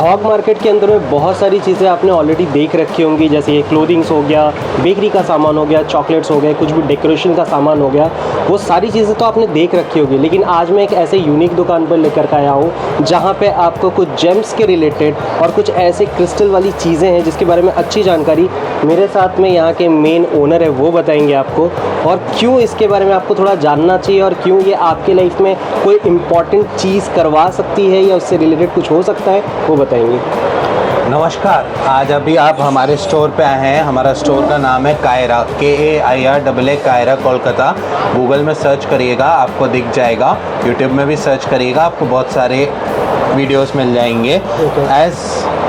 Hog market के अंदर में बहुत सारी चीज़ें आपने ऑलरेडी देख रखी होंगी, जैसे ये क्लोथिंग्स हो गया, बेकरी का सामान हो गया, चॉकलेट्स हो गए, कुछ भी डेकोरेशन का सामान हो गया, वो सारी चीज़ें तो आपने देख रखी होगी। लेकिन आज मैं एक ऐसे यूनिक दुकान पर लेकर के आया हूँ जहाँ पे आपको कुछ जेम्स के रिलेटेड और कुछ ऐसे क्रिस्टल वाली चीज़ें हैं जिसके बारे में अच्छी जानकारी मेरे साथ में यहाँ के मेन ओनर है वो बताएंगे आपको, और क्यों इसके बारे में आपको थोड़ा जानना चाहिए और क्यों ये आपके लाइफ में कोई इम्पॉर्टेंट चीज़ करवा सकती है या उससे रिलेटेड कुछ हो सकता है, वो बताएंगे। नमस्कार, आज अभी आप हमारे स्टोर पे आए हैं। हमारा स्टोर का नाम है कायरा, KAIRA कायरा कोलकाता। गूगल में सर्च करिएगा आपको दिख जाएगा, यूट्यूब में भी सर्च करिएगा आपको बहुत सारे वीडियोस मिल जाएंगे। एज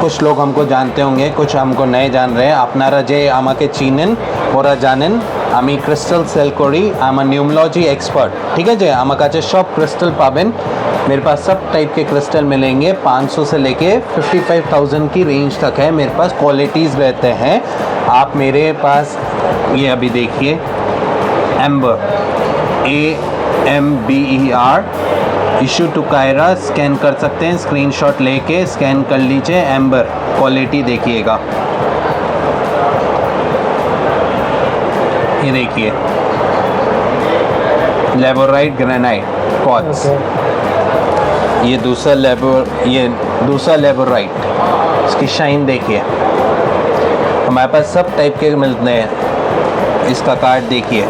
कुछ लोग हमको जानते होंगे, कुछ हमको नए जान रहे हैं। अपनारा जे आमाके चीनन ओरा जानन आमी क्रिस्टल सेल करी, आम न्यूमोलॉजी एक्सपर्ट। ठीक है जी, आमाकाचे शॉप क्रिस्टल पाबेन। मेरे पास सब टाइप के क्रिस्टल मिलेंगे, 500 से लेके 55,000 की रेंज तक है। मेरे पास क्वालिटीज़ रहते हैं। आप मेरे पास ये अभी देखिए, amber AMBER issue to Kaira, scan कर सकते हैं, स्क्रीनशॉट लेके स्कैन कर लीजिए। एम्बर क्वालिटी देखिएगा, ये देखिए लेबोराइट ग्रेनाइट क्वार्ट्ज। ये दूसरा लेबोराइट, इसकी शाइन देखिए। हमारे पास सब टाइप के मिलते हैं। इसका कार्ड देखिए,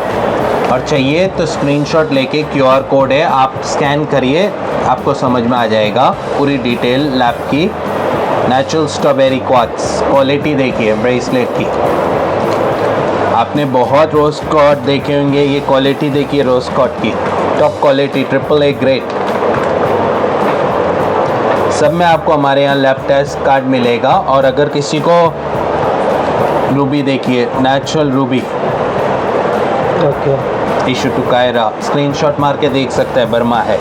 और चाहिए तो स्क्रीनशॉट लेके QR कोड है, आप स्कैन करिए, आपको समझ में आ जाएगा पूरी डिटेल लैब की। नेचुरल स्ट्रॉबेरी क्वार्ट्ज, क्वालिटी देखिए ब्रेसलेट की। आपने बहुत रोज कॉट देखे होंगे, ये क्वालिटी देखिए रोज कॉट की, टॉप क्वालिटी, AAA ग्रेड। सब में आपको हमारे यहाँ लैब टेस्ट कार्ड मिलेगा। और अगर किसी को रूबी देखिए, natural ruby issue to Kaira, screenshot मार के देख सकता है, बर्मा है।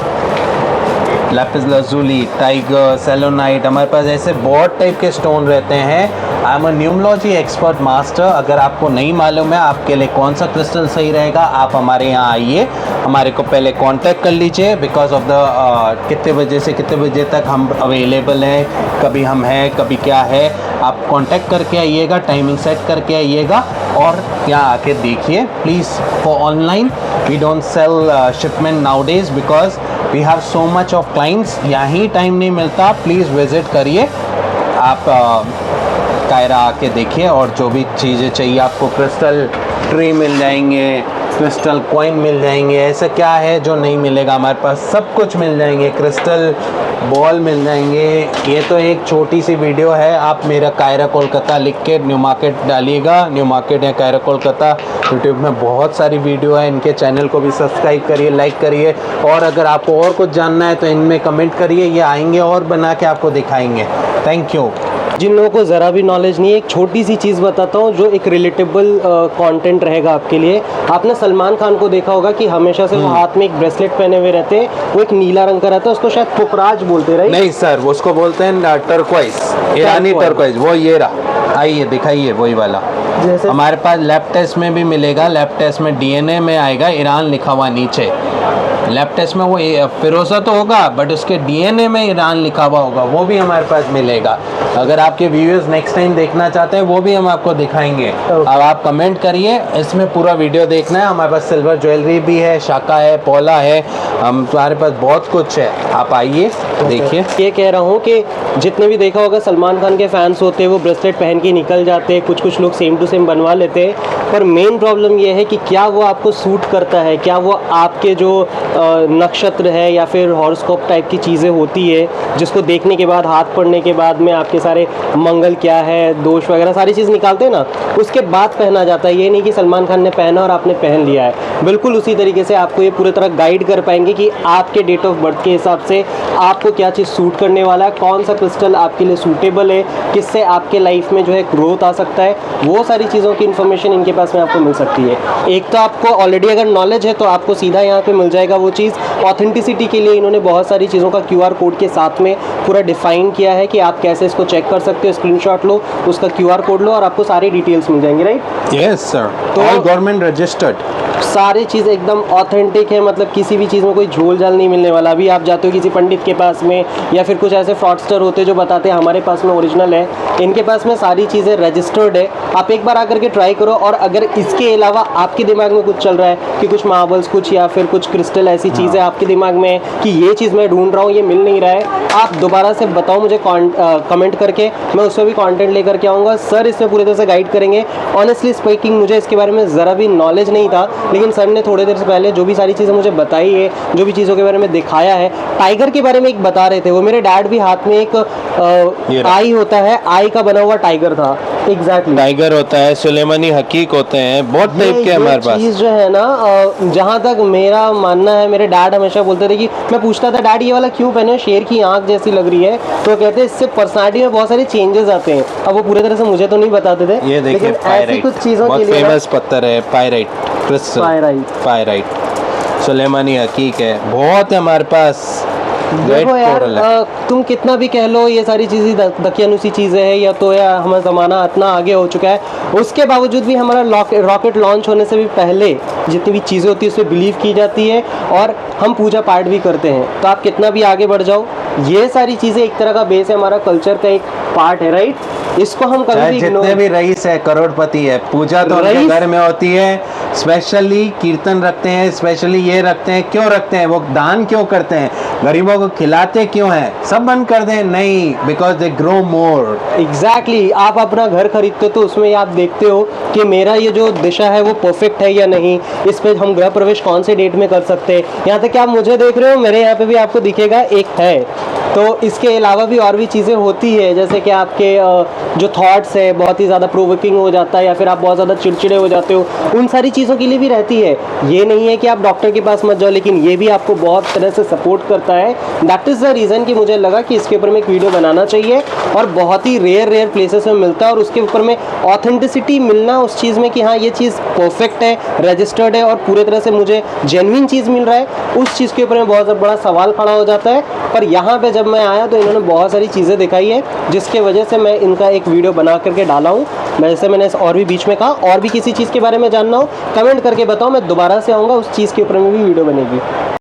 लैपिस लाजुली, टाइगर, सेलोनाइट, हमारे पास ऐसे बहुत टाइप के स्टोन रहते हैं। I am a न्यूमोलॉजी expert master. अगर आपको नहीं मालूम है आपके लिए कौन सा क्रिस्टल सही रहेगा, आप हमारे यहाँ आइए, हमारे को पहले कांटेक्ट कर लीजिए। बिकॉज ऑफ द कितने बजे से कितने बजे तक हम अवेलेबल हैं, कभी हम हैं कभी क्या है, आप कांटेक्ट करके आइएगा, टाइमिंग सेट करके आइएगा और यहाँ आके देखिए please. For online we don't sell shipment nowadays because we have so much of clients, यहाँ ही टाइम नहीं मिलता। प्लीज़ विज़िट करिए, आप कायरा आके देखिए। और जो भी चीज़ें चाहिए आपको, क्रिस्टल ट्री मिल जाएंगे, क्रिस्टल कॉइन मिल जाएंगे, ऐसा क्या है जो नहीं मिलेगा, हमारे पास सब कुछ मिल जाएंगे। क्रिस्टल बॉल मिल जाएंगे। ये तो एक छोटी सी वीडियो है, आप मेरा कायरा कोलकाता लिख के न्यू मार्केट डालिएगा, न्यू मार्केट या कायरा कोलकाता। यूट्यूब में बहुत सारी वीडियो है, इनके चैनल को भी सब्सक्राइब करिए, लाइक करिए। और अगर आपको और कुछ जानना है तो इनमें कमेंट करिए, ये आएंगे और बना के आपको दिखाएंगे। Thank you. जिन लोगों को ज़रा भी नॉलेज नहीं है, एक छोटी सी चीज़ बताता हूँ जो एक रिलेटेबल कंटेंट रहेगा आपके लिए। आपने सलमान खान को देखा होगा कि हमेशा से वो हाथ में एक ब्रेसलेट पहने हुए रहते हैं, वो एक नीला रंग का रहता है, उसको शायद पुखराज बोलते रहे। नहीं सर, वो उसको बोलते हैं टर्कोइज, ईरानी टर्कोइज। वो ये रहा, आइए दिखाइए वही वाला। जैसे हमारे पास लैब टेस्ट में भी मिलेगा, लैब टेस्ट में DNA में आएगा ईरान लिखा हुआ नीचे। लैब टेस्ट में वो फिरोजा तो होगा बट उसके DNA में ईरान लिखा हुआ होगा, वो भी हमारे पास मिलेगा। अगर आपके व्यूअर्स नेक्स्ट टाइम देखना चाहते हैं वो भी हम आपको दिखाएंगे। अब आप कमेंट करिए, इसमें पूरा वीडियो देखना है। हमारे पास सिल्वर ज्वेलरी भी है, शाका है, पोला है, हमारे पास बहुत कुछ है, आप आइए देखिए। ये कह रहा हूँ कि जितने भी देखा होगा सलमान खान के फैंस होते हैं वो ब्रेसलेट पहन के निकल जाते हैं, कुछ लोग सेम टू सेम बनवा लेते हैं, पर मेन प्रॉब्लम ये है कि क्या वो आपको सूट करता है, क्या वो आपके जो नक्षत्र है या फिर हॉरोस्कोप टाइप की चीज़ें होती है जिसको देखने के बाद, हाथ पढ़ने के बाद में आपके सारे मंगल क्या है, दोष वगैरह सारी चीज़ निकालते हैं ना, उसके बाद पहना जाता है। ये नहीं कि सलमान खान ने पहना और आपने पहन लिया है। बिल्कुल उसी तरीके से आपको ये पूरी तरह गाइड कर पाएंगे कि आपके डेट ऑफ बर्थ के हिसाब से आपको क्या चीज़ सूट करने वाला है, कौन सा क्रिस्टल आपके लिए सूटेबल है, किससे आपके लाइफ में जो है ग्रोथ आ सकता है, वो सारी सारी चीज़ों की इन्फॉर्मेशन इनके पास में आपको मिल सकती है। एक तो आपको ऑलरेडी अगर नॉलेज है तो आपको सीधा यहाँ पे मिल जाएगा वो चीज़। ऑथेंटिसिटी के लिए इन्होंने बहुत सारी चीज़ों का QR कोड के साथ में पूरा डिफाइन किया है कि आप कैसे इसको चेक कर सकते हो। स्क्रीनशॉट लो, उसका QR कोड लो और आपको सारी डिटेल्स मिल जाएंगी, राइट? यस सर, तो- ऑल गवर्नमेंट रजिस्टर्ड। सारी चीज़ एकदम ऑथेंटिक है, मतलब किसी भी चीज़ में कोई झोल झाल नहीं मिलने वाला। अभी आप जाते हो किसी पंडित के पास में या फिर कुछ ऐसे फ्रॉडस्टर होते हैं जो बताते हैं हमारे पास में ओरिजिनल है, इनके पास में सारी चीज़ें रजिस्टर्ड है। आप एक बार आकर के ट्राई करो, और अगर इसके अलावा आपके दिमाग में कुछ चल रहा है कि कुछ मार्बल्स कुछ या फिर कुछ क्रिस्टल ऐसी चीज़ें आपके दिमाग में है कि ये चीज़ मैं ढूंढ रहा हूँ, ये मिल नहीं रहा है, आप दोबारा से बताओ मुझे कमेंट करके, मैं उसमें भी कंटेंट लेकर के आऊँगा। सर इसमें पूरी तरह से गाइड करेंगे। ऑनेस्टली स्पीकिंग मुझे इसके बारे में ज़रा भी नॉलेज नहीं था, लेकिन सर ने थोड़ी देर से पहले जो भी सारी चीज़ें मुझे बताई है, जो भी चीज़ों के बारे में दिखाया है, टाइगर के बारे में एक बता रहे थे वो, मेरे डैड भी हाथ में एक आई होता है, आई का बना हुआ टाइगर था। एग्जैक्टली टाइगर होता है, सुलेमानी हकीक होते हैं, बहुत टाइप के हमारे पास। चीज़ जो है ना, जहाँ तक मेरा मानना है, मेरे डैड हमेशा बोलते थे कि मैं पूछता था डैड ये वाला क्यों पहने हो, शेर की आंख जैसी लग रही है, तो कहते हैं इससे पर्सनालिटी में बहुत सारे चेंजेस आते हैं। अब वो पूरी तरह से मुझे तो नहीं बताते थे, ये देखिए लेकिन ऐसी पायराइट, कुछ चीज़ों बहुत के लिए ना- फेमस पत्थर है पायराइट क्रिस्टल। पायराइट सुलेमानी हकीक है, बहुत है हमारे पास। देखो यार, तुम कितना भी कह लो ये सारी चीज़ें दकियानुसी चीज़ें हैं, या तो या हमारा ज़माना इतना आगे हो चुका है, उसके बावजूद भी हमारा रॉकेट लॉन्च होने से भी पहले जितनी भी चीज़ें होती है उसमें बिलीव की जाती है, और हम पूजा पाठ भी करते हैं। तो आप कितना भी आगे बढ़ जाओ, ये सारी चीज़ें एक तरह का बेस है, हमारा कल्चर का एक पार्ट है, राइट? इसको हम कभी भी जितने ignore- भी रईस है, करोड़पति है, पूजा तो उनके रईस- घर में होती है। स्पेशली कीर्तन रखते हैं, स्पेशली ये रखते हैं। क्यों रखते हैं? वो दान क्यों करते हैं? गरीबों को खिलाते क्यों हैं? सब बंद कर दें? नहीं, because they grow more. Exactly आप अपना घर खरीदते हो तो उसमें आप देखते हो कि मेरा ये जो दिशा है वो परफेक्ट है या नहीं, इस पे हम गृह प्रवेश कौन से डेट में कर सकते हैं। यहाँ तक कि आप मुझे देख रहे हो, मेरे यहाँ पे भी आपको दिखेगा एक है। तो इसके अलावा भी और भी चीज़ें होती है, जैसे कि आपके जो थॉट्स है बहुत ही ज़्यादा प्रोवोकिंग हो जाता है, या फिर आप बहुत ज़्यादा चिड़चिड़े हो जाते हो, उन सारी चीज़ों के लिए भी रहती है। ये नहीं है कि आप डॉक्टर के पास मत जाओ, लेकिन ये भी आपको बहुत तरह से सपोर्ट करता है। दैट इज़ द रीज़न कि मुझे लगा कि इसके ऊपर में एक वीडियो बनाना चाहिए, और बहुत ही रेयर प्लेसेस में मिलता है, और उसके ऊपर में ऑथेंटिसिटी मिलना उस चीज़ में कि हाँ ये चीज़ परफेक्ट है, रजिस्टर्ड है, और पूरे तरह से मुझे जेन्युइन चीज़ मिल रहा है, उस चीज़ के ऊपर में बहुत बड़ा सवाल खड़ा हो जाता है। पर यहाँ पे जब मैं आया तो इन्होंने बहुत सारी चीज़ें दिखाई है, जिसके वजह से मैं इनका एक वीडियो बना करके डाला हूँ। जैसे मैंने और भी बीच में कहा, और भी किसी चीज़ के बारे में जानना हो कमेंट करके बताओ, मैं दोबारा से आऊँगा, उस चीज़ के ऊपर में भी वीडियो बनेगी।